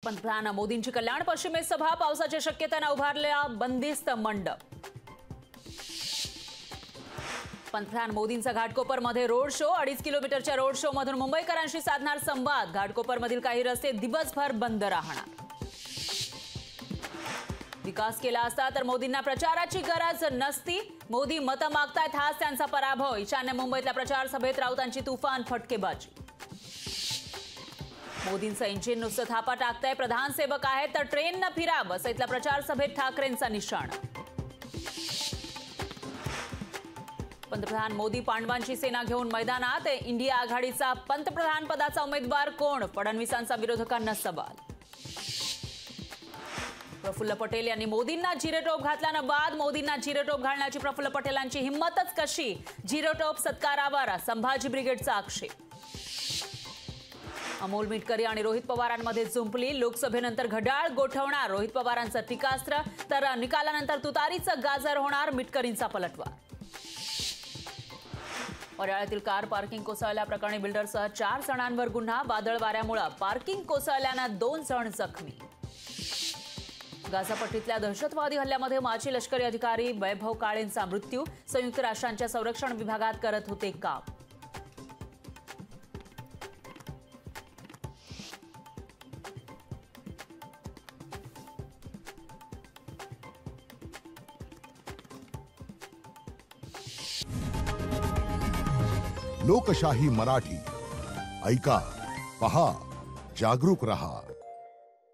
पंतप्रधान मोदींची कल्याण पश्चिमेत सभा, पावसाच्या शक्यतेने उभारल्या बंदिस्त मंडप। पंतप्रधान मोदींचा घाटकोपरमध्ये रोड शो, 2.5 किलोमीटरच्या रोड शो मधून मुंबईकरांशी साधणार संवाद। घाटकोपरमधील काही रस्ते दिवसभर बंद राहणार। विकास केला असता तर मोदींना प्रचाराची गरज नसती, मोदी मतं मागतायत हाच त्यांचा पराभव। ईशान्य मुंबईतल्या प्रचार सभेत राऊतांची तुफान फटकेबाजी। मोदींचं इंजिन नुसतं थापा टाकतंय, प्रधान सेवक आहेत तर ट्रेन न फिरा, वसईतल्या प्रचार सभेत ठाकरेंचा निशाणा। पंतप्रधान मोदी पांडवांची सेना घेऊन मैदानात, इंडिया आघाडीचा पंतप्रधान पदाचा उमेदवार कोण? फडणवीसांचा विरोधकांना सवाल। प्रफुल्ल पटेल यांनी मोदींना जिरेटोप घातल्यानं बाद, मोदींना जिरेटोप घालण्याची प्रफुल्ल पटेलांची हिंमतच कशी? जिरेटोप सत्कारावर संभाजी ब्रिगेडचा आक्षेप। अमोल मिटकरी आणि रोहित पवारांमध्ये जुंपली, लोकसभेनंतर घड्याळ गोठवणार रोहित पवारांचं टीकास्त्र, तर निकालानंतर तुतारीचं गाजर होणार मिटकरींचा पलटवार। वडाळ्यातील कार पार्किंग कोसळल्याप्रकरणी बिल्डरसह 4 जणांवर गुन्हा, वादळ वाऱ्यामुळे पार्किंग कोसळल्यानं 2 जण जखमी। गाझापट्टीतल्या दहशतवादी हल्ल्यामध्ये माजी लष्करी अधिकारी वैभव काळेंचा मृत्यू, संयुक्त राष्ट्रांच्या संरक्षण विभागात करत होते काम। लोकशाही मराठी ऐका, पहा, जागरूक रहा।